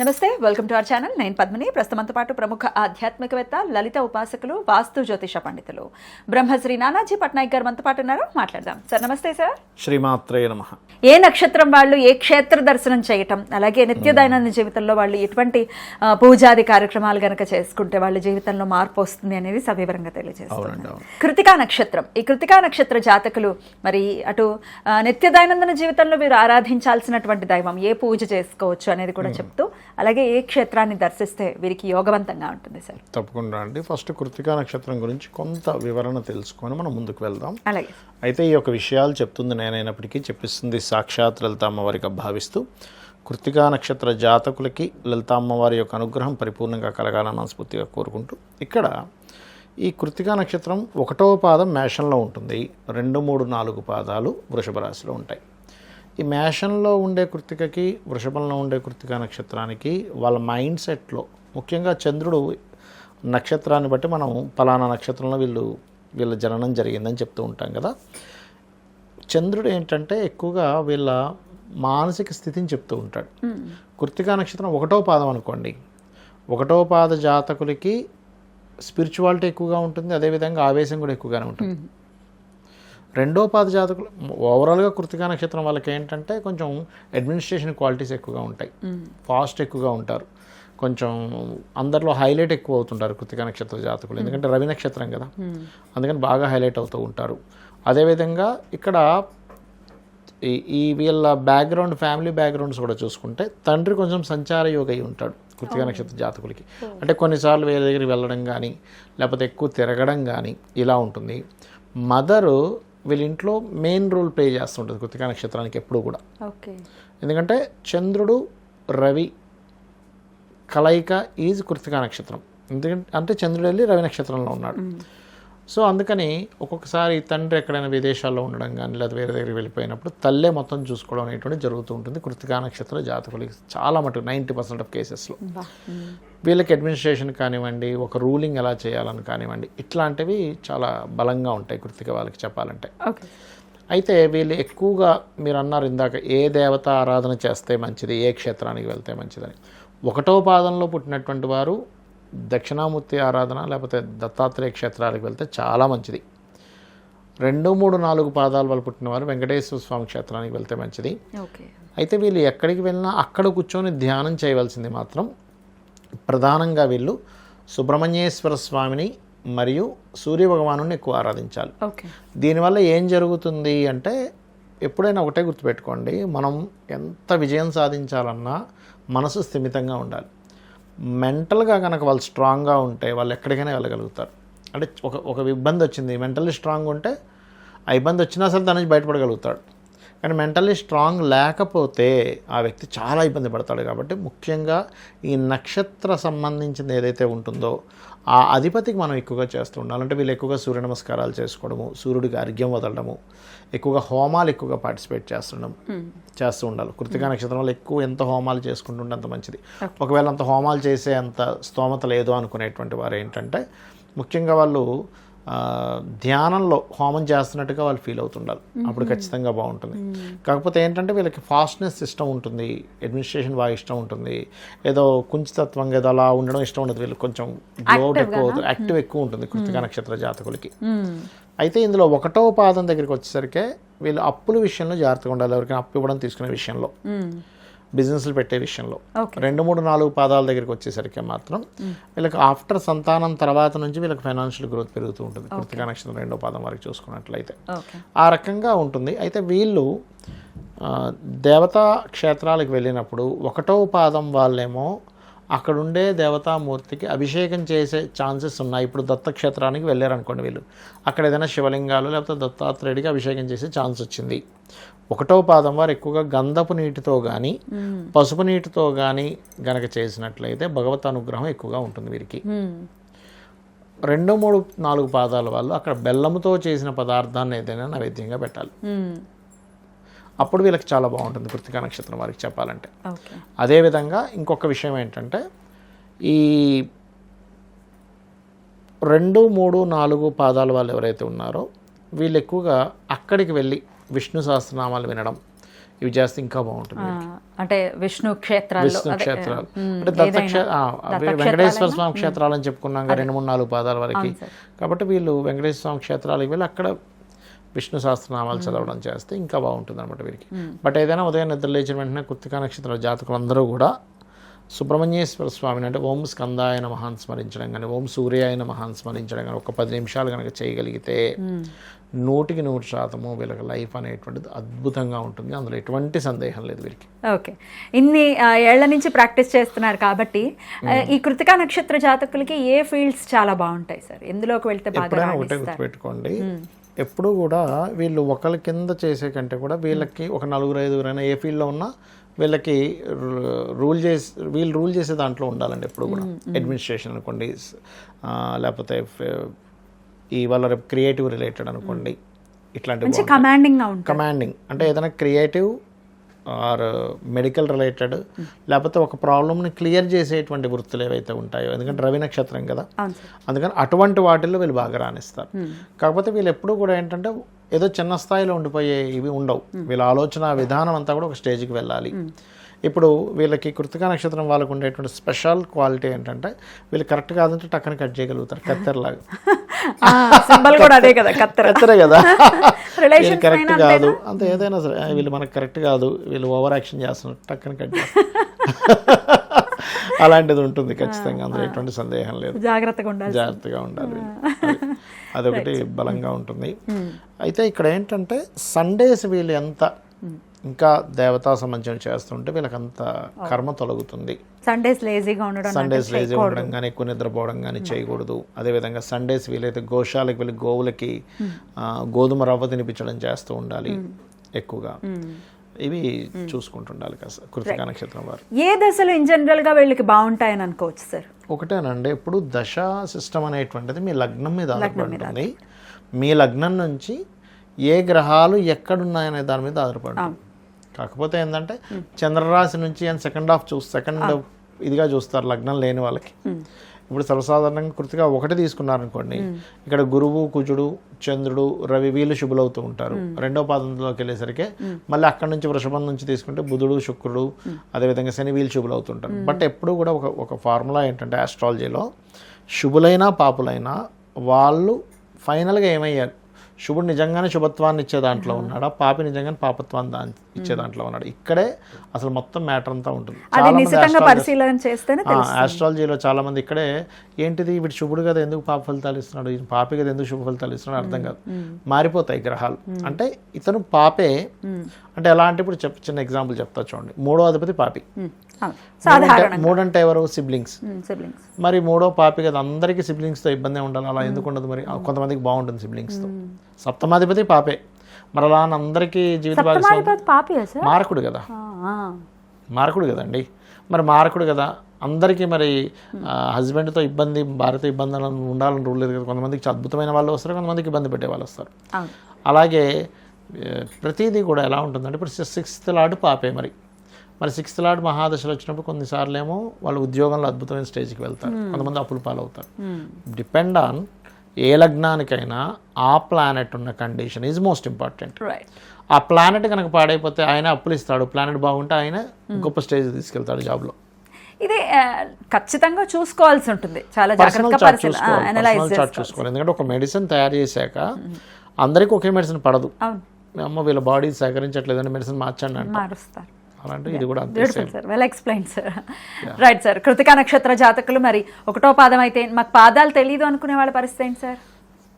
నమస్తే, welcome to our channel. నేను పద్మిని. ప్రస్తుతంతో పాటు ప్రముఖ ఆధ్యాత్మికవేత్త, లలిత ఉపాసకులు, వాస్తు జ్యోతిష పండితులు బ్రహ్మశ్రీ నానాజీ పట్నాయక్ గారు మనతో పాటు ఉన్నారు. మాట్లాడదాం. సార్ నమస్తే. సార్ శ్రీమాత్రే నమః. ఏ నక్షత్రం వాళ్ళు ఏ క్షేత్ర దర్శనం చేయటం, అలాగే నిత్య దైనందిన జీవితంలో వాళ్ళు ఎటువంటి పూజాది కార్యక్రమాలు గనక చేసుకుంటే వాళ్ళ జీవితంలో మార్పు వస్తుంది అనేది సవివరంగా తెలియజేస్తారు. కృతికా నక్షత్రం, ఈ కృతికా నక్షత్ర జాతకులు మరి అటు నిత్య దైనందిన జీవితంలో వీరు ఆరాధించాల్సినటువంటి దైవం, ఏ పూజ చేసుకోవచ్చు అనేది కూడా చెప్తూ, అలాగే ఏ క్షేత్రాన్ని దర్శిస్తే వీరికి యోగవంతంగా ఉంటుంది. సార్ తప్పకుండా అండి. ఫస్ట్ కృతికా నక్షత్రం గురించి కొంత వివరణ తెలుసుకొని మనం ముందుకు వెళ్దాం. అలాగే. అయితే ఈ యొక్క విషయాలు చెప్తుంది నేనైనప్పటికీ చెప్పిస్తుంది సాక్షాత్ లలిత అమ్మవారిగా భావిస్తూ, కృతికా నక్షత్ర జాతకులకి లలిత అమ్మవారి యొక్క అనుగ్రహం పరిపూర్ణంగా కలగాలని మనస్ఫూర్తిగా కోరుకుంటూ, ఇక్కడ ఈ కృతికా నక్షత్రం 1వ పాదం మేషంలో ఉంటుంది, 2, 3, 4 పాదాలు వృషభ రాశిలో ఉంటాయి. ఈ మేషంలో ఉండే కృతికకి, వృషభంలో ఉండే కృతికా నక్షత్రానికి వాళ్ళ మైండ్ సెట్లో ముఖ్యంగా చంద్రుడు నక్షత్రాన్ని బట్టి మనం ఫలానా నక్షత్రంలో వీళ్ళ జననం జరిగిందని చెప్తూ ఉంటాం కదా. చంద్రుడు ఏంటంటే ఎక్కువగా వీళ్ళ మానసిక స్థితిని చెప్తూ ఉంటాడు. కృతికా నక్షత్రం 1వ పాదం అనుకోండి, 1వ పాద జాతకులకి స్పిరిచువాలిటీ ఎక్కువగా ఉంటుంది, అదేవిధంగా ఆవేశం కూడా ఎక్కువగానే ఉంటుంది. 2వ పాద జాతకులు ఓవరాల్గా కృతికా నక్షత్రం వాళ్ళకి ఏంటంటే కొంచెం అడ్మినిస్ట్రేషన్ క్వాలిటీస్ ఎక్కువగా ఉంటాయి, ఫాస్ట్ ఎక్కువగా ఉంటారు, కొంచెం అందరిలో హైలైట్ ఎక్కువ అవుతుంటారు కృతికా నక్షత్ర జాతకులు. ఎందుకంటే రవి నక్షత్రం కదా, అందుకని బాగా హైలైట్ అవుతూ ఉంటారు. అదేవిధంగా ఇక్కడ ఈ వీళ్ళ బ్యాక్గ్రౌండ్, ఫ్యామిలీ బ్యాక్గ్రౌండ్స్ కూడా చూసుకుంటే తండ్రి కొంచెం సంచార యోగి అయి ఉంటాడు కృతికా నక్షత్ర జాతకులకి. అంటే కొన్నిసార్లు వేరే దగ్గరికి వెళ్ళడం కానీ, లేకపోతే ఎక్కువ తిరగడం కానీ ఇలా ఉంటుంది. మదరు వీళ్ళ ఇంట్లో మెయిన్ రోల్ ప్లే చేస్తుంటుంది కృతికా నక్షత్రానికి ఎప్పుడు కూడా. ఎందుకంటే చంద్రుడు రవి కలయిక ఈజ్ కృతికా నక్షత్రం. ఎందుకంటే అంటే చంద్రుడు వెళ్ళి రవి నక్షత్రంలో ఉన్నాడు. సో అందుకని ఒక్కొక్కసారి తండ్రి ఎక్కడైనా విదేశాల్లో ఉండడం కానీ, లేదా వేరే దగ్గరికి వెళ్ళిపోయినప్పుడు తల్లే మొత్తం చూసుకోవడం అనేటువంటి జరుగుతూ ఉంటుంది కృతికా నక్షత్ర జాతకులకి. చాలా మటుకు 90% ఆఫ్ కేసెస్లో వీళ్ళకి అడ్మినిస్ట్రేషన్ కానివ్వండి, ఒక రూలింగ్ ఎలా చేయాలని కానివ్వండి, ఇట్లాంటివి చాలా బలంగా ఉంటాయి కృతిక వాళ్ళకి చెప్పాలంటే. అయితే వీళ్ళు ఎక్కువగా మీరు అన్నారు ఇందాక, ఏ దేవత ఆరాధన చేస్తే మంచిది, ఏ క్షేత్రానికి వెళ్తే మంచిదని. 1వ పాదంలో పుట్టినటువంటి వారు దక్షిణామూర్తి ఆరాధన లేకపోతే దత్తాత్రేయ క్షేత్రాలకు వెళ్తే చాలా మంచిది. 2, 3, 4 పాదాల వాళ్ళు పుట్టినవారు వెంకటేశ్వర స్వామి క్షేత్రానికి వెళ్తే మంచిది. అయితే వీళ్ళు ఎక్కడికి వెళ్ళినా అక్కడ కూర్చొని ధ్యానం చేయవలసింది మాత్రం ప్రధానంగా వీళ్ళు సుబ్రహ్మణ్యేశ్వర స్వామిని మరియు సూర్య భగవాను ఎక్కువ ఆరాధించాలి. దీనివల్ల ఏం జరుగుతుంది అంటే, ఎప్పుడైనా ఒకటే గుర్తుపెట్టుకోండి, మనం ఎంత విజయం సాధించాలన్నా మనసు స్థిమితంగా ఉండాలి. మెంటల్గా కనుక వాళ్ళు స్ట్రాంగ్గా ఉంటే వాళ్ళు ఎక్కడికైనా వెళ్ళగలుగుతారు. అంటే ఒక ఇబ్బంది వచ్చింది, మెంటల్లీ స్ట్రాంగ్ ఉంటే ఆ ఇబ్బంది వచ్చినా సరే దాని నుంచి బయటపడగలుగుతాడు. కానీ మెంటల్లీ స్ట్రాంగ్ లేకపోతే ఆ వ్యక్తి చాలా ఇబ్బంది పడతాడు. కాబట్టి ముఖ్యంగా ఈ నక్షత్ర సంబంధించింది ఏదైతే ఉంటుందో ఆ అధిపతికి మనం ఎక్కువగా చేస్తూ ఉండాలి. అంటే వీళ్ళు ఎక్కువగా సూర్య నమస్కారాలు చేసుకోవడము, సూర్యుడికి అర్ఘ్యం వదలడము, ఎక్కువగా హోమాలు ఎక్కువగా పార్టిసిపేట్ చేస్తూ ఉండాలి. కృతికా నక్షత్రంలో ఎక్కువ ఎంత హోమాలు చేసుకుంటుంటే అంత మంచిది. ఒకవేళ అంత హోమాలు చేసే అంత స్తోమత లేదు అనుకునేటువంటి వారు ఏంటంటే, ముఖ్యంగా వాళ్ళు ధ్యానంలో హోమం చేస్తున్నట్టుగా వాళ్ళు ఫీల్ అవుతుండాలి. అప్పుడు ఖచ్చితంగా బాగుంటుంది. కాకపోతే ఏంటంటే వీళ్ళకి ఫాస్ట్నెస్ ఇష్టం ఉంటుంది, అడ్మినిస్ట్రేషన్ బాగా ఇష్టం ఉంటుంది, ఏదో కుంచితత్వంగా ఏదో అలా ఉండడం ఇష్టం ఉండదు. వీళ్ళకి కొంచెం గ్లోట్ ఎక్కువ, యాక్టివ్ ఎక్కువ ఉంటుంది కృతికా నక్షత్ర జాతకులకి. అయితే ఇందులో 1వ పాదం దగ్గరికి వచ్చేసరికి వీళ్ళు అప్పుల విషయంలో జాగ్రత్తగా ఉండాలి. ఎవరికైనా అప్పు ఇవ్వడం తీసుకునే విషయంలో, బిజినెస్లు పెట్టే విషయంలో. 2, 3, 4 పాదాల దగ్గరికి వచ్చేసరికి మాత్రం వీళ్ళకి ఆఫ్టర్ సంతానం తర్వాత నుంచి వీళ్ళకి ఫైనాన్షియల్ గ్రోత్ పెరుగుతూ ఉంటుంది కృతికా నక్షత్రం 2వ పాదం వరకు చూసుకున్నట్లయితే. ఆ రకంగా ఉంటుంది. అయితే వీళ్ళు దేవతా క్షేత్రాలకు వెళ్ళినప్పుడు 1వ పాదం వాళ్ళేమో అక్కడుండే దేవతామూర్తికి అభిషేకం చేసే ఛాన్సెస్ ఉన్నాయి. ఇప్పుడు దత్తక్షేత్రానికి వెళ్ళారనుకోండి, వీళ్ళు అక్కడ ఏదైనా శివలింగాలు లేకపోతే దత్తాత్రేయుడికి అభిషేకం చేసే ఛాన్స్ వచ్చింది. 1వ పాదం వారు ఎక్కువగా గంధపు నీటితో కానీ, పసుపు నీటితో కానీ గనక చేసినట్లయితే భగవత్ అనుగ్రహం ఎక్కువగా ఉంటుంది వీరికి. 2, 3, 4 పాదాల వాళ్ళు అక్కడ బెల్లముతో చేసిన పదార్థాన్ని ఏదైనా నైవేద్యంగా పెట్టాలి. అప్పుడు వీళ్ళకి చాలా బాగుంటుంది కృతికా నక్షత్రం వారికి చెప్పాలంటే. అదేవిధంగా ఇంకొక విషయం ఏంటంటే, ఈ 2, 3, 4 పాదాల వాళ్ళు ఎవరైతే ఉన్నారో వీళ్ళు ఎక్కువగా అక్కడికి వెళ్ళి విష్ణు సహస్రనామాలు వినడం, ఇవి చేస్తే ఇంకా బాగుంటుంది. అంటే విష్ణు క్షేత్రాలు, విష్ణు క్షేత్రాలు అంటే వెంకటేశ్వర స్వామి క్షేత్రాలు అని చెప్పుకున్నాం 2-3-4 పాదాల వరకు. కాబట్టి వీళ్ళు వెంకటేశ్వర స్వామి క్షేత్రాలకు వెళ్ళి అక్కడ విష్ణు సహస్రనామాలు చదవడం చేస్తే ఇంకా బాగుంటుంది అనమాట వీరికి. బట్ ఏదైనా ఉదయం నిద్ర లేచిన వెంటనే కృత్తికా నక్షత్ర జాతకులందరూ కూడా సుబ్రహ్మణ్యేశ్వర స్వామిని అంటే ఓం స్కందాయ నమః స్మరించడం కానీ, ఓం సూర్యాయ నమః స్మరించడం కానీ ఒక 10 నిమిషాలు కనుక చేయగలిగితే 100% వీళ్ళకి లైఫ్ అనేటువంటిది అద్భుతంగా ఉంటుంది. అందులో ఎటువంటి సందేహం లేదు వీరికి. ఓకే, ఇన్ని ఏళ్ల నుంచి ప్రాక్టీస్ చేస్తున్నారు కాబట్టి ఈ కృతికా నక్షత్ర జాతకులకి ఏ ఫీల్డ్స్ చాలా బాగుంటాయి సార్? ఎందులోకి వెళ్తే బాగా ఒకటే గుర్తుపెట్టుకోండి, ఎప్పుడు కూడా వీళ్ళు ఒకరి కింద చేసే కంటే కూడా వీళ్ళకి ఒక 4-5 ఏ ఫీల్డ్లో ఉన్నా వీళ్ళకి వీళ్ళు రూల్ చేసే దాంట్లో ఉండాలండి ఎప్పుడు కూడా. అడ్మినిస్ట్రేషన్ అనుకోండి, లేకపోతే ఈ వాళ్ళ క్రియేటివ్ రిలేటెడ్ అనుకోండి, ఇట్లాంటి కమాండింగ్ అంటే ఏదైనా క్రియేటివ్ ఆర్ మెడికల్ రిలేటెడ్, లేకపోతే ఒక ప్రాబ్లమ్ని క్లియర్ చేసేటువంటి వృత్తులు ఏవైతే ఉంటాయో, ఎందుకంటే రవి నక్షత్రం కదా, అందుకని అటువంటి వాటిల్లో వీళ్ళు బాగా రాణిస్తారు. కాకపోతే వీళ్ళు ఎప్పుడు కూడా ఏంటంటే ఏదో చిన్న స్థాయిలో ఉండిపోయే ఇవి ఉండవు. వీళ్ళ ఆలోచన విధానం అంతా కూడా ఒక స్టేజ్కి వెళ్ళాలి. ఇప్పుడు వీళ్ళకి కృతికా నక్షత్రం వాళ్ళకు ఉండేటువంటి స్పెషల్ క్వాలిటీ ఏంటంటే వీళ్ళు కరెక్ట్ కాదంటే టక్కన కట్ చేయగలుగుతారు, కత్తెరలాగా. కత్తెరే కదా, వీళ్ళు కరెక్ట్ కాదు అంత ఏదైనా సరే, వీళ్ళు మనకు కరెక్ట్ కాదు, వీళ్ళు ఓవర్ యాక్షన్ చేస్తున్నారు, టక్కన కట్ చేస్తారు. అలాంటిది ఉంటుంది ఖచ్చితంగా, అందులో ఎటువంటి సందేహం లేదు. జాగ్రత్తగా ఉండాలి, అదొకటి బలంగా ఉంటుంది. అయితే ఇక్కడ ఏంటంటే సండేస్ వీళ్ళు ఎంత ఇంకా దేవతా సంబంధం చేస్తుంటే వీళ్ళకంత కర్మ తొలగుతుంది. సండేస్ లేజీగా ఉండడం కానీ, ఎక్కువ నిద్రపోవడం కానీ చేయకూడదు. అదేవిధంగా సండేస్ వీలైతే గోశాలకు వెళ్ళి గోవులకి గోధుమ రవ్వ తినిపించడం చేస్తూ ఉండాలి ఎక్కువగా. ఇవి చూసుకుంటుండాలి కదా కృతికా నక్షత్రం వారు. ఏ దశలు ఇన్ జనరల్ గా వీళ్ళకి బాగుంటాయని అనుకోవచ్చు సార్? ఒకటేనండి, ఇప్పుడు దశ సిస్టమ్ అనేటువంటిది మీ లగ్నం మీద ఆధారపడి ఉంటుంది. మీ లగ్నం నుంచి ఏ గ్రహాలు ఎక్కడున్నాయనే దాని మీద ఆధారపడి. కాకపోతే ఏంటంటే చంద్రరాశి నుంచి సెకండ్ ఇదిగా చూస్తారు లగ్నం లేని వాళ్ళకి. ఇప్పుడు సర్వసాధారణంగా కృతిగా ఒకటి తీసుకున్నారనుకోండి, ఇక్కడ గురువు, కుజుడు, చంద్రుడు, రవి వీళ్ళు శుభులవుతూ ఉంటారు. 2వ పాదంలోకి వెళ్ళేసరికి మళ్ళీ అక్కడి నుంచి వృషభం నుంచి తీసుకుంటే బుధుడు, శుక్రుడు, అదేవిధంగా శని వీళ్ళు శుభులవుతుంటారు. బట్ ఎప్పుడు కూడా ఒక ఫార్ములా ఏంటంటే ఆస్ట్రాలజీలో శుభులైనా పాపులైనా వాళ్ళు ఫైనల్గా ఏమయ్యారు, శుభుడు నిజంగానే శుభత్వాన్ని ఇచ్చే దాంట్లో ఉన్నాడా, పాపి నిజంగానే పాపత్వాన్ని ఇచ్చే దాంట్లో ఉన్నాడు. ఇక్కడే అసలు మొత్తం మ్యాటర్ అంతా ఉంటుంది. ఆస్ట్రాలజీలో చాలా మంది ఇక్కడే ఏంటిది వీడు శుభుడు కదా ఎందుకు పాప ఫలితాలు ఇస్తున్నాడు, పాపి కదా ఎందుకు శుభ ఫలితాలు ఇస్తున్నాడు అర్థం కాదు. మారిపోతాయి గ్రహాలు. అంటే ఇతను పాపే అంటే ఎలా అంటే ఇప్పుడు చిన్న ఎగ్జాంపుల్ చెప్తా చూడండి. 3వ అధిపతి పాపి, 3 అంటే ఎవరు, సిబ్లింగ్స్. మరి 3వ పాపి కదా, అందరికీ సిబ్లింగ్స్తో ఇబ్బంది ఉండాలి, అలా ఎందుకు ఉండదు? మరి కొంతమందికి బాగుంటుంది సిబ్లింగ్స్తో. 7వ పాపే, మరి అలా అందరికీ జీవిత భాగస్వామి మారకుడు కదా, మారకుడు కదండి. మరి మారకుడు కదా, అందరికీ మరి హస్బెండ్తో ఇబ్బంది, భార్యతో ఇబ్బంది ఉండాలని రూల్ లేదు కదా. కొంతమందికి అద్భుతమైన వాళ్ళు వస్తారు, కొంతమందికి ఇబ్బంది పెట్టే వాళ్ళు వస్తారు. అలాగే ప్రతిదీ కూడా ఎలా ఉంటుందంటే ఇప్పుడు 6th లార్డ్ పాపే. మరి 6th లార్డ్ మహాదశలు వచ్చినప్పుడు కొన్నిసార్లు ఏమో వాళ్ళు ఉద్యోగంలో అద్భుతమైన స్టేజ్కి వెళ్తారు, కొంతమంది అప్పులు పాలవుతారు. డిపెండ్ ఆన్ ఏ లగ్నానికైనా ఆ ప్లానెట్ ఉన్న కండిషన్ ఈజ్ మోస్ట్ ఇంపార్టెంట్. ఆ ప్లానెట్ కనుక పాడైపోతే ఆయన అప్పులు ఇస్తాడు, ప్లానెట్ బాగుంటే ఆయన గొప్ప స్టేజ్ తీసుకెళ్తాడు జాబ్లో. ఇది ఖచ్చితంగా చూసుకోవాల్సి ఉంటుంది, చాలా జాగ్రత్తగా చూసుకోవాలి. ఎందుకంటే ఒక మెడిసిన్ తయారు చేశాక అందరికీ ఒకే మెడిసిన్ పడదు. అమ్మ వీళ్ళ బాడీ సహకరించట్లేదని మెడిసిన్ మార్చండి అంటే మారుస్తారు. అలాంటి ఇది కూడా well explain sir. Right sir, Krittika నక్షత్ర జాతకులు మరి 1వ పాదం అయితే మాకు పాదాలు తెలియదు అనుకునే వాళ్ళ పరిస్థితి ఏంటి సార్?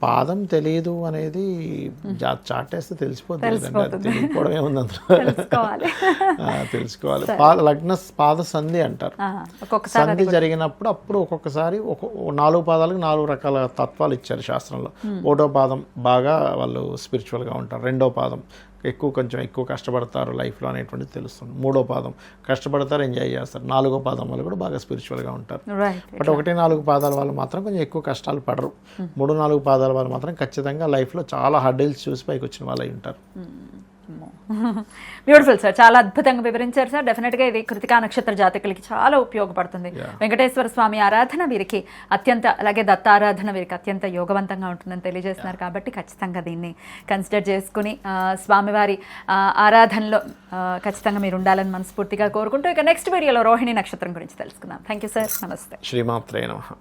పాదం తెలియదు అనేది చాటేస్తే తెలిసిపోతుంది, తెలియకపోవడం ఏముంది అందులో, తెలుసుకోవాలి. లగ్న పాద సంధి అంటారు. సంధి జరిగినప్పుడు అప్పుడు ఒక్కొక్కసారి 4 పాదాలకు 4 రకాల తత్వాలు ఇచ్చారు శాస్త్రంలో. 1వ పాదం బాగా వాళ్ళు స్పిరిచువల్గా ఉంటారు, 2వ పాదం కొంచెం ఎక్కువ కష్టపడతారు లైఫ్లో అనేటువంటిది తెలుస్తుంది, 3వ పాదం కష్టపడతారు, ఎంజాయ్ చేస్తారు, 4వ పాదం వాళ్ళు కూడా బాగా స్పిరిచువల్గా ఉంటారు. బట్ 1-4 పాదాల వాళ్ళు మాత్రం కొంచెం ఎక్కువ కష్టాలు పడరు. 3-4 పాదాల వాళ్ళు మాత్రం ఖచ్చితంగా లైఫ్లో చాలా హర్డిల్స్ చూసి పైకి వచ్చిన వాళ్ళు అయి ఉంటారు. బ్యూటిఫుల్ సార్, చాలా అద్భుతంగా వివరించారు సార్. డెఫినెట్గా ఇది కృతికా నక్షత్ర జాతకులకి చాలా ఉపయోగపడుతుంది. వెంకటేశ్వర స్వామి ఆరాధన వీరికి అత్యంత, అలాగే దత్తారాధన వీరికి అత్యంత యోగవంతంగా ఉంటుందని తెలియజేస్తున్నారు. కాబట్టి ఖచ్చితంగా దీన్ని కన్సిడర్ చేసుకుని స్వామివారి ఆరాధనలో ఖచ్చితంగా మీరు ఉండాలని మనస్ఫూర్తిగా కోరుకుంటూ ఇక నెక్స్ట్ వీడియోలో రోహిణి నక్షత్రం గురించి తెలుసుకుందాం. థ్యాంక్ యూ సార్, నమస్తే. శ్రీమాత్రే నమః.